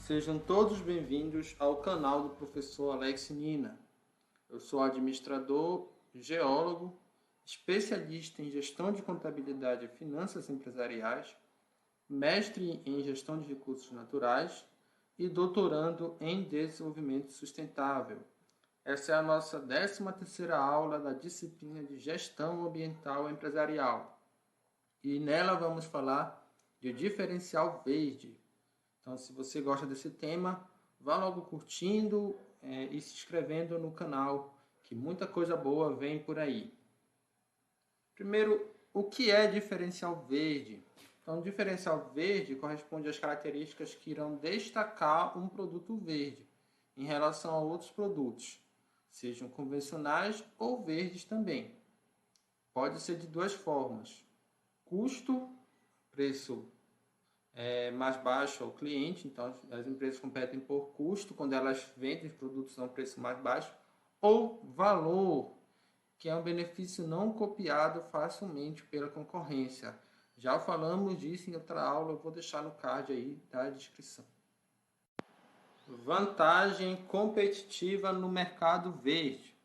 Sejam todos bem-vindos ao canal do professor Alex Nina. Eu sou administrador, geólogo, especialista em gestão de contabilidade e finanças empresariais, mestre em gestão de recursos naturais e doutorando em desenvolvimento sustentável. Essa é a nossa 13ª aula da disciplina de gestão ambiental empresarial. E nela vamos falar de diferencial verde. Então, se você gosta desse tema, vá logo curtindo e se inscrevendo no canal, que muita coisa boa vem por aí. Primeiro, o que é diferencial verde? Então, diferencial verde corresponde às características que irão destacar um produto verde em relação a outros produtos, sejam convencionais ou verdes também. Pode ser de duas formas: custo, preço mais baixo ao cliente, então as empresas competem por custo quando elas vendem os produtos a um preço mais baixo, ou valor, que é um benefício não copiado facilmente pela concorrência. Já falamos disso em outra aula, eu vou deixar no card aí da descrição. Vantagem competitiva no mercado verde.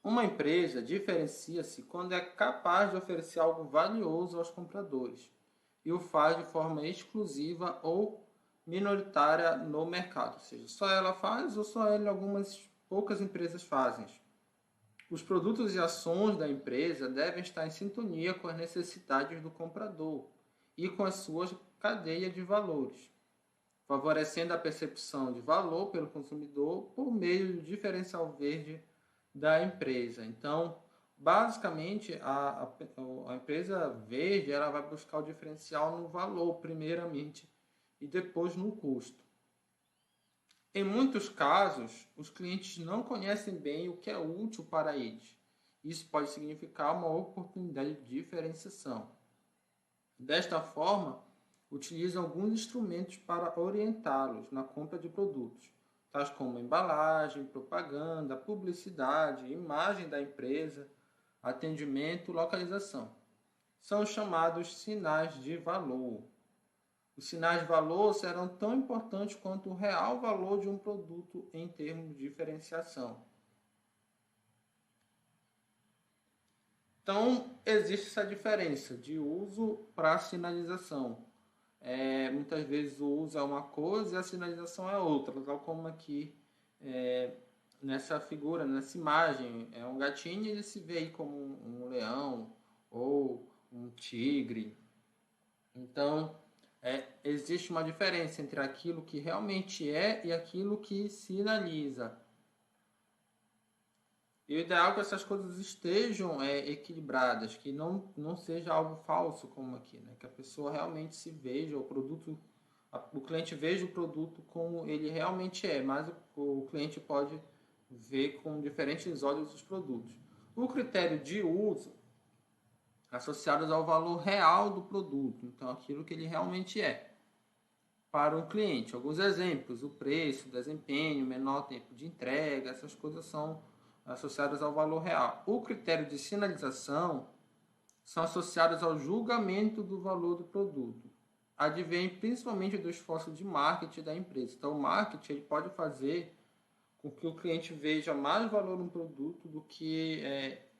Uma empresa diferencia-se quando é capaz de oferecer algo valioso aos compradores e o faz de forma exclusiva ou minoritária no mercado. Ou seja, só ela faz ou só algumas poucas empresas fazem. Os produtos e ações da empresa devem estar em sintonia com as necessidades do comprador e com a sua cadeia de valores, favorecendo a percepção de valor pelo consumidor por meio do diferencial verde da empresa. Então, basicamente, a empresa verde ela vai buscar o diferencial no valor, primeiramente, e depois no custo. Em muitos casos, os clientes não conhecem bem o que é útil para eles. Isso pode significar uma oportunidade de diferenciação. Desta forma, utilizam alguns instrumentos para orientá-los na compra de produtos, tais como embalagem, propaganda, publicidade, imagem da empresa, atendimento, localização. São chamados sinais de valor. Os sinais de valor serão tão importantes quanto o real valor de um produto em termos de diferenciação. Então, existe essa diferença de uso para sinalização. Muitas vezes o uso é uma coisa e a sinalização é outra, tal como aqui nessa figura, nessa imagem, é um gatinho e ele se vê aí como um leão ou um tigre. Então, existe uma diferença entre aquilo que realmente é e aquilo que sinaliza. E o ideal é que essas coisas estejam equilibradas, que não seja algo falso como aqui, né? Que a pessoa realmente se veja, o cliente veja o produto como ele realmente é, mas o cliente pode ver com diferentes olhos os produtos. O critério de uso associado ao valor real do produto, então aquilo que ele realmente é para um cliente. Alguns exemplos: o preço, o desempenho, menor tempo de entrega, essas coisas são associadas ao valor real. O critério de sinalização são associados ao julgamento do valor do produto. Advém principalmente do esforço de marketing da empresa. Então, o marketing ele pode fazer com que o cliente veja mais valor no produto do que,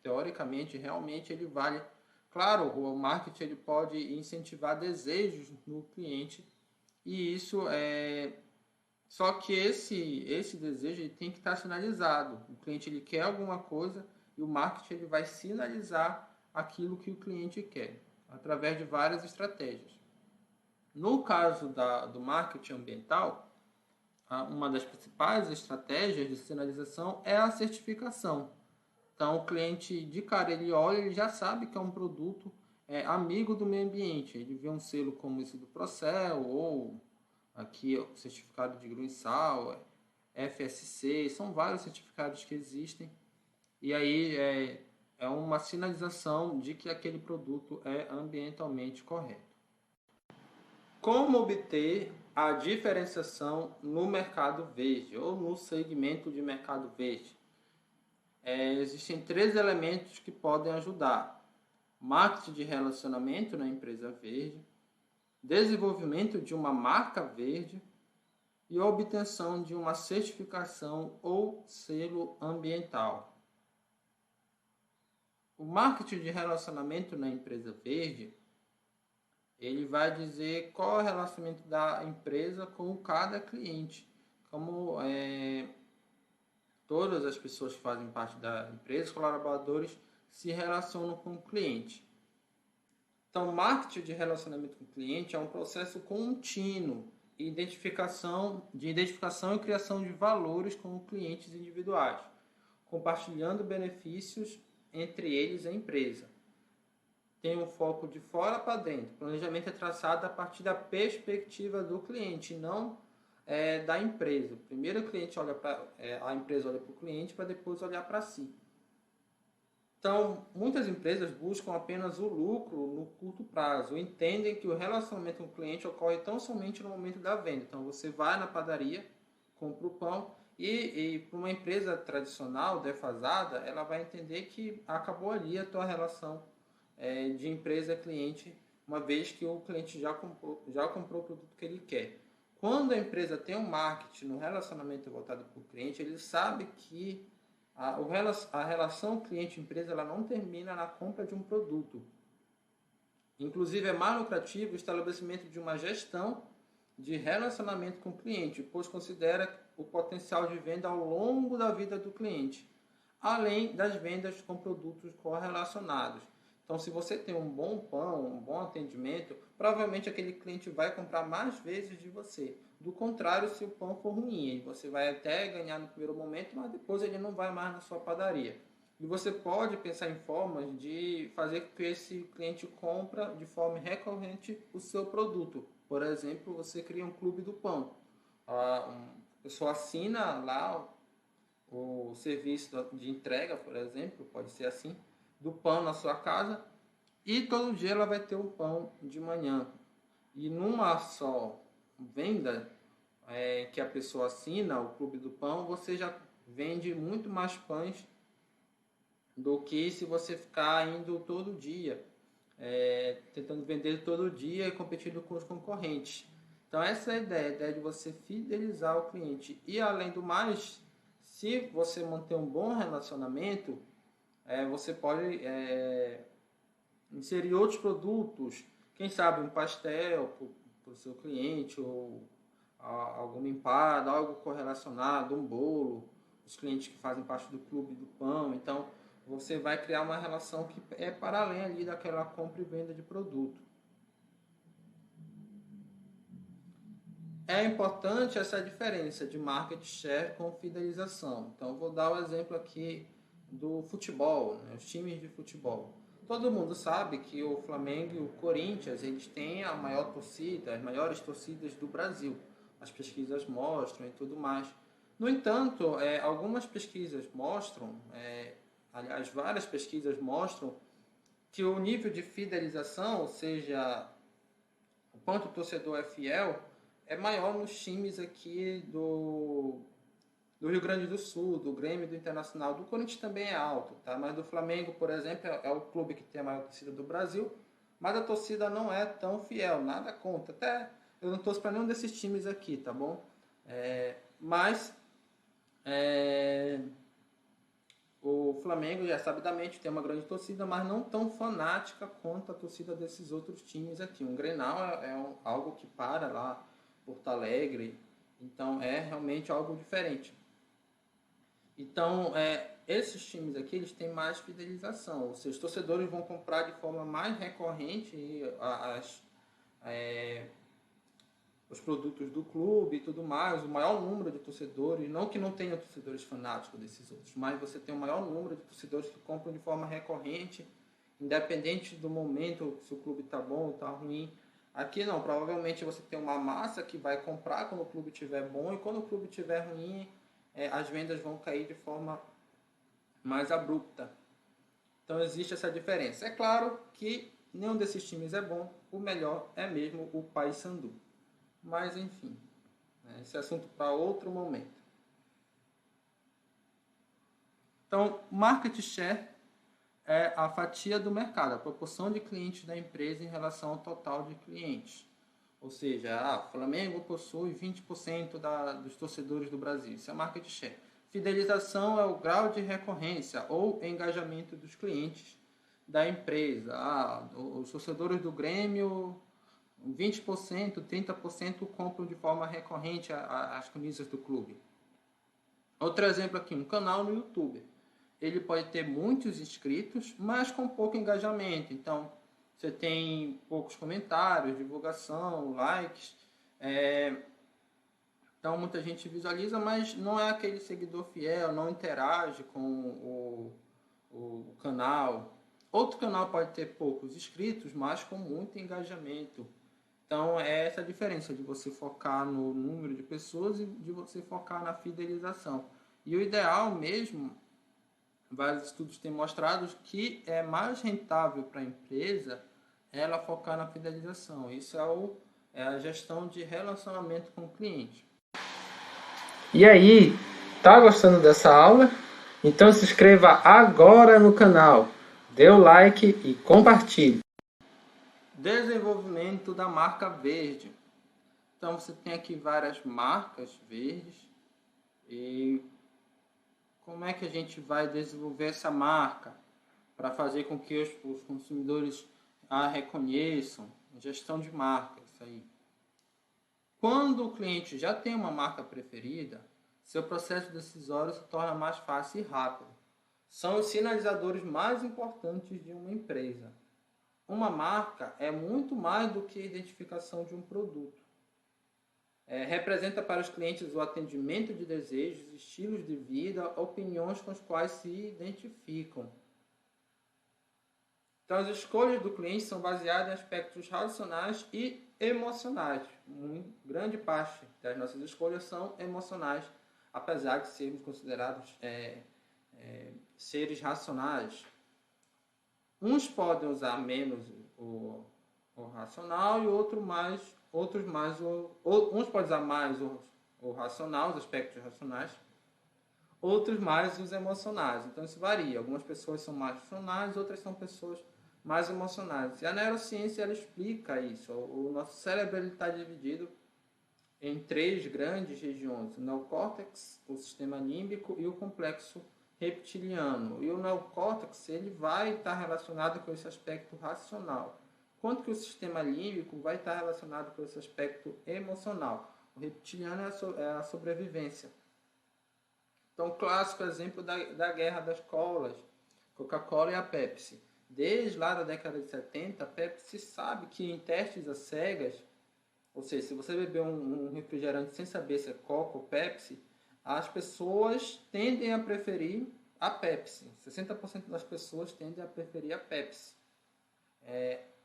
teoricamente, realmente ele vale. Claro, o marketing ele pode incentivar desejos no cliente e isso só que esse desejo ele tem que estar sinalizado. O cliente ele quer alguma coisa e o marketing ele vai sinalizar aquilo que o cliente quer, através de várias estratégias. No caso do marketing ambiental, uma das principais estratégias de sinalização é a certificação. Então, o cliente, de cara, ele olha, ele já sabe que é um produto amigo do meio ambiente. Ele vê um selo como esse do Procel ou aqui o certificado de Green Sal, FSC, são vários certificados que existem. E aí é uma sinalização de que aquele produto é ambientalmente correto. Como obter a diferenciação no mercado verde ou no segmento de mercado verde? Existem 3 elementos que podem ajudar: marketing de relacionamento na empresa verde, desenvolvimento de uma marca verde e obtenção de uma certificação ou selo ambiental. O marketing de relacionamento na empresa verde, ele vai dizer qual é o relacionamento da empresa com cada cliente, como todas as pessoas que fazem parte da empresa, os colaboradores, se relacionam com o cliente. Então, marketing de relacionamento com o cliente é um processo contínuo de identificação e criação de valores com clientes individuais, compartilhando benefícios entre eles e a empresa. Tem um foco de fora para dentro. O planejamento é traçado a partir da perspectiva do cliente, não da empresa. Primeiro a empresa olha para o cliente para depois olhar para si. Então, muitas empresas buscam apenas o lucro no curto prazo, entendem que o relacionamento com o cliente ocorre tão somente no momento da venda. Então, você vai na padaria, compra o pão e para uma empresa tradicional, defasada, ela vai entender que acabou ali a tua relação de empresa-cliente, uma vez que o cliente já comprou o produto que ele quer. Quando a empresa tem um marketing no relacionamento voltado para o cliente, ele sabe que a relação cliente-empresa ela não termina na compra de um produto. Inclusive, é mais lucrativo o estabelecimento de uma gestão de relacionamento com o cliente, pois considera o potencial de venda ao longo da vida do cliente, além das vendas com produtos correlacionados. Então, se você tem um bom pão, um bom atendimento, provavelmente aquele cliente vai comprar mais vezes de você. Do contrário, se o pão for ruim, você vai até ganhar no primeiro momento, mas depois ele não vai mais na sua padaria. E você pode pensar em formas de fazer com que esse cliente compre de forma recorrente o seu produto. Por exemplo, você cria um clube do pão. A pessoa assina lá o serviço de entrega, por exemplo, pode ser assim, do pão na sua casa, e todo dia ela vai ter o pão de manhã. E numa só venda que a pessoa assina, o Clube do Pão, você já vende muito mais pães do que se você ficar indo todo dia, tentando vender todo dia e competindo com os concorrentes. Então essa é a ideia de você fidelizar o cliente. E além do mais, se você manter um bom relacionamento, você pode inserir outros produtos, quem sabe um pastel para o seu cliente, ou alguma empada, algo correlacionado, um bolo, os clientes que fazem parte do clube do pão. Então, você vai criar uma relação que é para além ali daquela compra e venda de produto. É importante essa diferença de market share com fidelização. Então, vou dar o exemplo aqui do futebol, né, os times de futebol. Todo mundo sabe que o Flamengo e o Corinthians eles têm a maior torcida, as maiores torcidas do Brasil. As pesquisas mostram e tudo mais. No entanto, algumas pesquisas mostram, aliás, várias pesquisas mostram que o nível de fidelização, ou seja, o quanto o torcedor é fiel, é maior nos times aqui do Rio Grande do Sul, do Grêmio, do Internacional. Do Corinthians também é alto, tá? Mas do Flamengo, por exemplo, é o clube que tem a maior torcida do Brasil, mas a torcida não é tão fiel, nada contra. Até eu não torço para nenhum desses times aqui, tá bom? Mas o Flamengo, já sabidamente, tem uma grande torcida, mas não tão fanática quanto a torcida desses outros times aqui. Um Grenal algo que para lá, Porto Alegre, então é realmente algo diferente. Então, esses times aqui, eles têm mais fidelização, ou seja, os torcedores vão comprar de forma mais recorrente os produtos do clube e tudo mais, o maior número de torcedores, não que não tenha torcedores fanáticos desses outros, mas você tem o maior número de torcedores que compram de forma recorrente, independente do momento, se o clube está bom ou está ruim. Aqui não, provavelmente você tem uma massa que vai comprar quando o clube estiver bom, e quando o clube estiver ruim, as vendas vão cair de forma mais abrupta. Então existe essa diferença. É claro que nenhum desses times é bom, o melhor é mesmo o Paysandu. Mas enfim, esse é assunto para outro momento. Então, market share é a fatia do mercado, a proporção de clientes da empresa em relação ao total de clientes. Ou seja, Flamengo possui 20% dos torcedores do Brasil. Isso é market share. Fidelização é o grau de recorrência ou engajamento dos clientes da empresa. Os torcedores do Grêmio, 20%, 30% compram de forma recorrente as camisas do clube. Outro exemplo aqui, um canal no YouTube. Ele pode ter muitos inscritos, mas com pouco engajamento. Então, você tem poucos comentários, divulgação, likes. Então, muita gente visualiza, mas não é aquele seguidor fiel, não interage com o canal. Outro canal pode ter poucos inscritos, mas com muito engajamento. Então, é essa a diferença de você focar no número de pessoas e de você focar na fidelização. E o ideal mesmo, vários estudos têm mostrado que é mais rentável para a empresa ela focar na fidelização. Isso é a gestão de relacionamento com o cliente. E aí, tá gostando dessa aula? Então se inscreva agora no canal, dê o like e compartilhe. Desenvolvimento da marca verde. Então você tem aqui várias marcas verdes e como é que a gente vai desenvolver essa marca para fazer com que os consumidores a reconheçam? Gestão de marca, isso aí. Quando o cliente já tem uma marca preferida, seu processo decisório se torna mais fácil e rápido. São os sinalizadores mais importantes de uma empresa. Uma marca é muito mais do que a identificação de um produto. Representa para os clientes o atendimento de desejos, estilos de vida, opiniões com os quais se identificam. Então, as escolhas do cliente são baseadas em aspectos racionais e emocionais. Grande parte das nossas escolhas são emocionais, apesar de sermos considerados seres racionais. Uns podem usar menos o racional e outros mais uns podem usar mais o racional, os aspectos racionais, outros mais os emocionais. Então isso varia. Algumas pessoas são mais racionais, outras são pessoas mais emocionais. E a neurociência ela explica isso. O nosso cérebro está dividido em 3 grandes regiões: o neocórtex, o sistema límbico e o complexo reptiliano. E o neocórtex ele vai estar relacionado com esse aspecto racional, enquanto que o sistema límbico vai estar relacionado com esse aspecto emocional. O reptiliano é a sobrevivência. Então, o clássico exemplo da guerra das colas, Coca-Cola e a Pepsi. Desde lá da década de 70, a Pepsi sabe que em testes às cegas, ou seja, se você beber um refrigerante sem saber se é Coca ou Pepsi, as pessoas tendem a preferir a Pepsi. 60% das pessoas tendem a preferir a Pepsi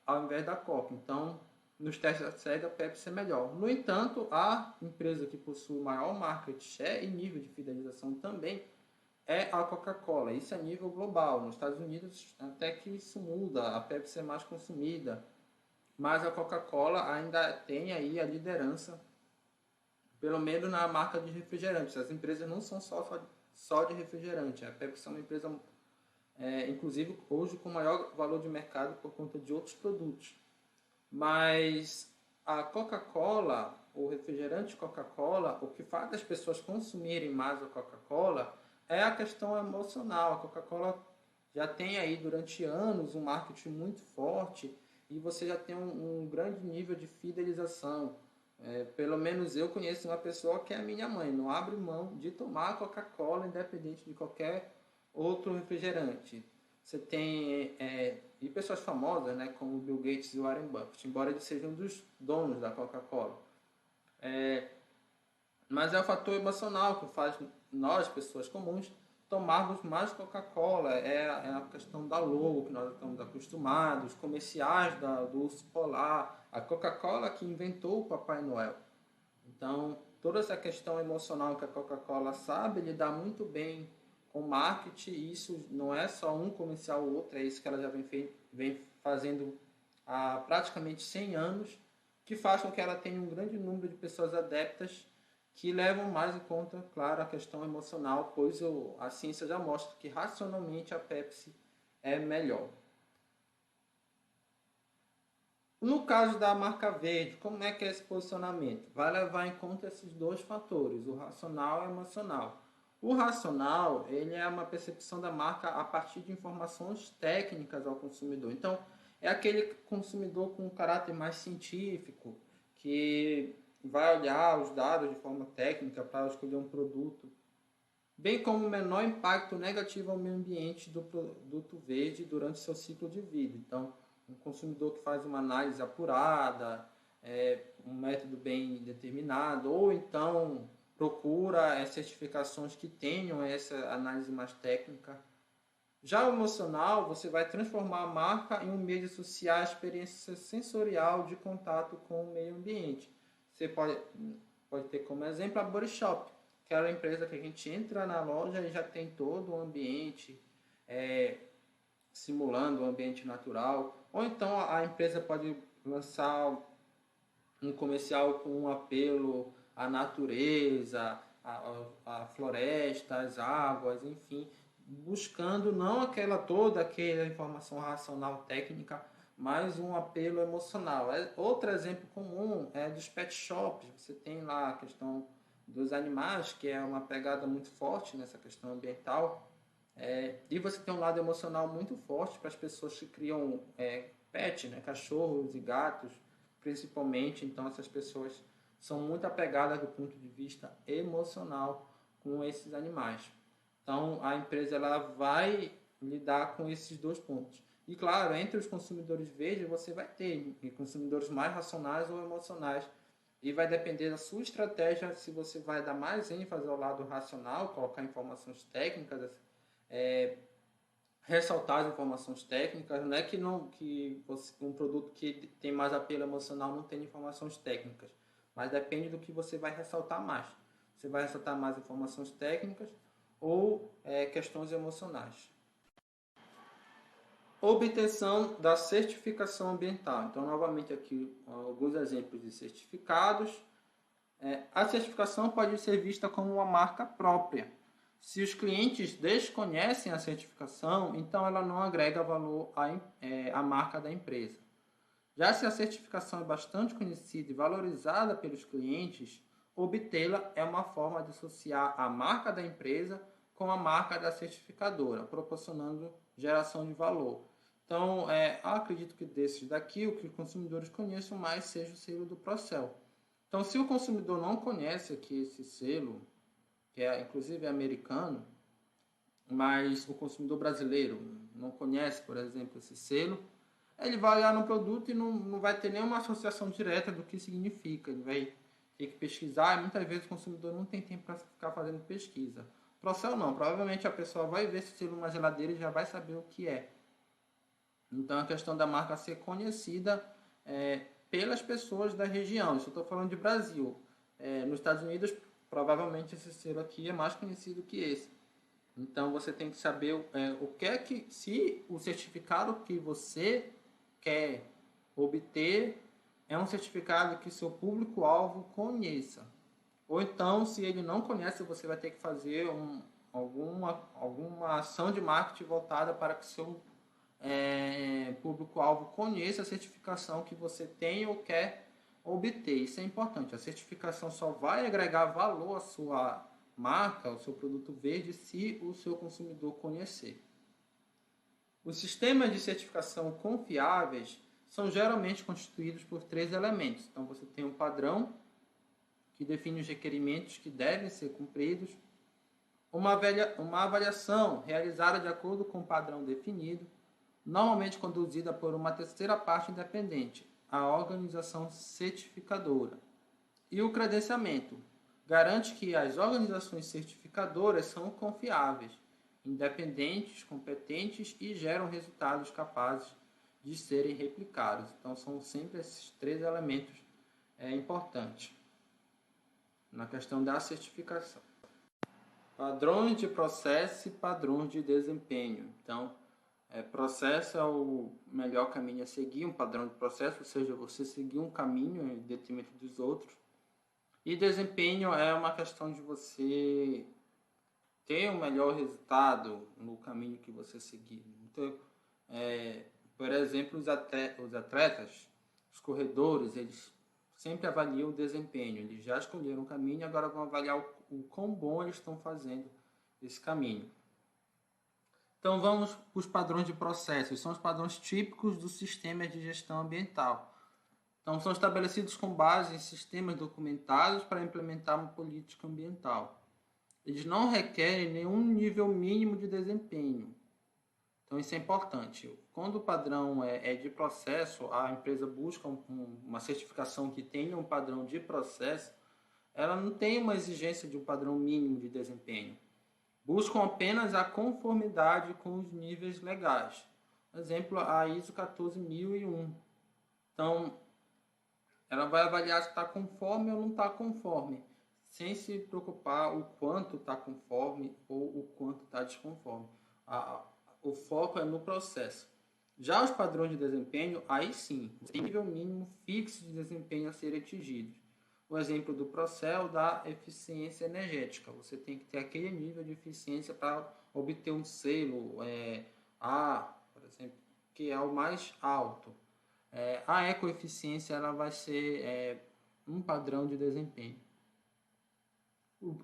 ao invés da Coca. Então, nos testes da cega, a Pepsi é melhor. No entanto, a empresa que possui o maior market share e nível de fidelização também é a Coca-Cola. Isso é nível global. Nos Estados Unidos, até que isso muda. A Pepsi é mais consumida. Mas a Coca-Cola ainda tem aí a liderança, pelo menos na marca de refrigerantes. As empresas não são só de refrigerante. A Pepsi é uma empresa, inclusive, hoje com maior valor de mercado por conta de outros produtos. Mas a Coca-Cola, o refrigerante Coca-Cola, o que faz as pessoas consumirem mais a Coca-Cola é a questão emocional. A Coca-Cola já tem aí durante anos um marketing muito forte e você já tem um grande nível de fidelização. Pelo menos eu conheço uma pessoa que é a minha mãe, não abre mão de tomar Coca-Cola independente de qualquer outro refrigerante. Você tem e pessoas famosas, né, como o Bill Gates e o Warren Buffett, embora eles sejam dos donos da Coca-Cola. Mas é o fator emocional que faz nós, pessoas comuns, tomarmos mais Coca-Cola. É a questão da logo que nós estamos acostumados, comerciais do urso polar, a Coca-Cola que inventou o Papai Noel. Então, toda essa questão emocional que a Coca-Cola sabe lidar muito bem com marketing, e isso não é só um comercial ou outro, é isso que ela já vem fazendo há praticamente 100 anos, que faz com que ela tenha um grande número de pessoas adeptas que levam mais em conta, claro, a questão emocional, pois a ciência já mostra que racionalmente a Pepsi é melhor. No caso da marca verde, como é que é esse posicionamento? Vai levar em conta esses dois fatores, o racional e o emocional. O racional, ele é uma percepção da marca a partir de informações técnicas ao consumidor. Então, é aquele consumidor com um caráter mais científico, que vai olhar os dados de forma técnica para escolher um produto, bem como o menor impacto negativo ao meio ambiente do produto verde durante seu ciclo de vida. Então, um consumidor que faz uma análise apurada, um método bem determinado, ou então procura certificações que tenham essa análise mais técnica. Já o emocional, você vai transformar a marca em um meio de associar a experiência sensorial de contato com o meio ambiente. Você pode ter como exemplo a Body Shop, que é uma empresa que a gente entra na loja e já tem todo o ambiente é, simulando o ambiente natural. Ou então a empresa pode lançar um comercial com um apelo à natureza, à floresta, às águas, enfim, buscando não aquela informação racional técnica, mas um apelo emocional. Outro exemplo comum é dos pet shops. Você tem lá a questão dos animais, que é uma pegada muito forte nessa questão ambiental. E você tem um lado emocional muito forte para as pessoas que criam pet, né, cachorros e gatos, principalmente. Então, essas pessoas são muito apegadas do ponto de vista emocional com esses animais. Então, a empresa ela vai lidar com esses dois pontos. E claro, entre os consumidores verdes, você vai ter consumidores mais racionais ou emocionais. E vai depender da sua estratégia se você vai dar mais ênfase ao lado racional, colocar informações técnicas, é, ressaltar as informações técnicas. Não é que, não, que você, um produto que tem mais apelo emocional não tem informações técnicas, mas depende do que você vai ressaltar mais. Você vai ressaltar mais informações técnicas ou questões emocionais. Obtenção da certificação ambiental. Então, novamente aqui alguns exemplos de certificados. A certificação pode ser vista como uma marca própria. Se os clientes desconhecem a certificação, então ela não agrega valor à marca da empresa. Já se a certificação é bastante conhecida e valorizada pelos clientes, obtê-la é uma forma de associar a marca da empresa com a marca da certificadora, proporcionando geração de valor. Então, acredito que desses daqui, o que os consumidores conheçam mais seja o selo do Procel. Então, se o consumidor não conhece aqui esse selo, que inclusive é americano, mas o consumidor brasileiro não conhece, por exemplo, esse selo, ele vai olhar no produto e não vai ter nenhuma associação direta do que significa. Ele vai ter que pesquisar e muitas vezes o consumidor não tem tempo para ficar fazendo pesquisa. Procel não, provavelmente a pessoa vai ver esse selo numa geladeira e já vai saber o que é. Então, a questão da marca ser conhecida pelas pessoas da região. Isso eu estou falando de Brasil. Nos Estados Unidos, provavelmente esse selo aqui é mais conhecido que esse. Então, você tem que saber o que é que, se o certificado que você quer obter é um certificado que seu público-alvo conheça. Ou então, se ele não conhece, você vai ter que fazer alguma ação de marketing voltada para que seu público-alvo conheça a certificação que você tem ou quer obter. Isso é importante. A certificação só vai agregar valor à sua marca, ao seu produto verde, se o seu consumidor conhecer. Os sistemas de certificação confiáveis são geralmente constituídos por três elementos. Então, você tem um padrão que define os requerimentos que devem ser cumpridos, uma avaliação realizada de acordo com o padrão definido, normalmente conduzida por uma terceira parte independente, a organização certificadora. E o credenciamento garante que as organizações certificadoras são confiáveis, independentes, competentes e geram resultados capazes de serem replicados. Então, são sempre esses três elementos importantes na questão da certificação. Padrões de processo e padrões de desempenho. Então, processo é o melhor caminho a seguir, um padrão de processo, ou seja, você seguir um caminho em detrimento dos outros. E desempenho é uma questão de você ter um melhor resultado no caminho que você seguir. Então, por exemplo, os atletas os corredores, eles sempre avaliam o desempenho. Eles já escolheram o caminho e agora vão avaliar o quão bom eles estão fazendo esse caminho. Então vamos para os padrões de processos. São os padrões típicos do sistema de gestão ambiental. Então são estabelecidos com base em sistemas documentados para implementar uma política ambiental. Eles não requerem nenhum nível mínimo de desempenho. Então isso é importante. Quando o padrão é de processo, a empresa busca uma certificação que tenha um padrão de processo, ela não tem uma exigência de um padrão mínimo de desempenho. Buscam apenas a conformidade com os níveis legais. Por exemplo, a ISO 14001. Então, ela vai avaliar se está conforme ou não está conforme, sem se preocupar o quanto está conforme ou o quanto está desconforme. O foco é no processo. Já os padrões de desempenho, aí sim, tem nível mínimo fixo de desempenho a ser atingido. O exemplo do Procel da eficiência energética. Você tem que ter aquele nível de eficiência para obter um selo A, por exemplo, que é o mais alto. A ecoeficiência ela vai ser um padrão de desempenho.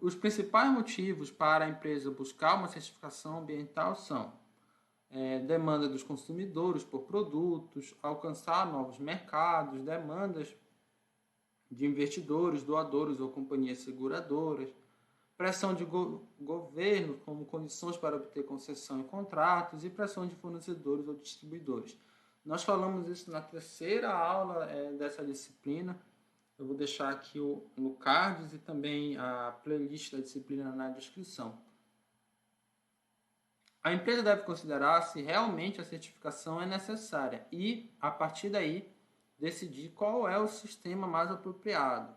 Os principais motivos para a empresa buscar uma certificação ambiental são demanda dos consumidores por produtos, alcançar novos mercados, demandas de investidores, doadores ou companhias seguradoras, pressão de governo como condições para obter concessão em contratos e pressão de fornecedores ou distribuidores. Nós falamos isso na terceira aula dessa disciplina. Eu vou deixar aqui no cards e também a playlist da disciplina na descrição. A empresa deve considerar se realmente a certificação é necessária e, a partir daí, decidir qual é o sistema mais apropriado.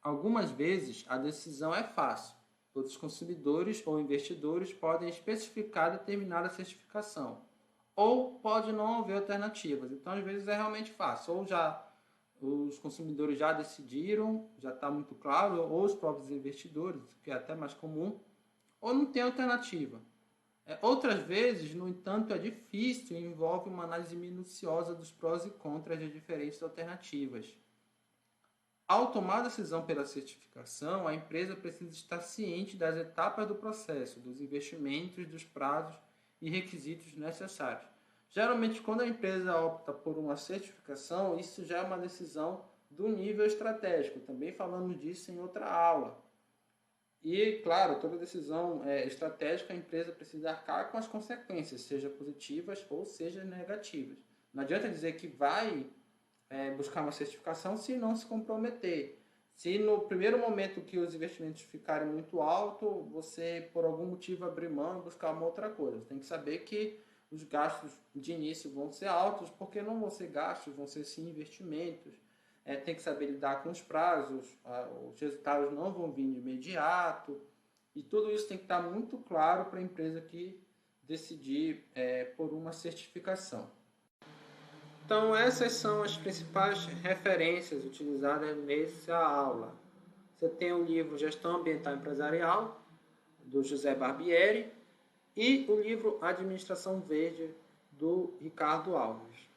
Algumas vezes, a decisão é fácil, pois os consumidores ou investidores podem especificar determinada certificação, ou pode não haver alternativas. Então, às vezes, é realmente fácil. Ou os consumidores já decidiram, já está muito claro, ou os próprios investidores, que é até mais comum, ou não tem alternativa. Outras vezes, no entanto, é difícil e envolve uma análise minuciosa dos prós e contras de diferentes alternativas. Ao tomar a decisão pela certificação, a empresa precisa estar ciente das etapas do processo, dos investimentos, dos prazos e requisitos necessários. Geralmente, quando a empresa opta por uma certificação, isso já é uma decisão do nível estratégico. Também falamos disso em outra aula. E, claro, toda decisão estratégica, a empresa precisa arcar com as consequências, seja positivas ou seja negativas. Não adianta dizer que vai buscar uma certificação se não se comprometer. Se no primeiro momento que os investimentos ficarem muito altos, você, por algum motivo, abrir mão e buscar uma outra coisa. Você tem que saber que os gastos de início vão ser altos, porque não vão ser gastos, vão ser sim investimentos. Tem que saber lidar com os prazos, os resultados não vão vir de imediato, e tudo isso tem que estar muito claro para a empresa que decidir por uma certificação. Então, essas são as principais referências utilizadas nessa aula. Você tem o livro Gestão Ambiental Empresarial, do José Barbieri, e o livro Administração Verde, do Ricardo Alves.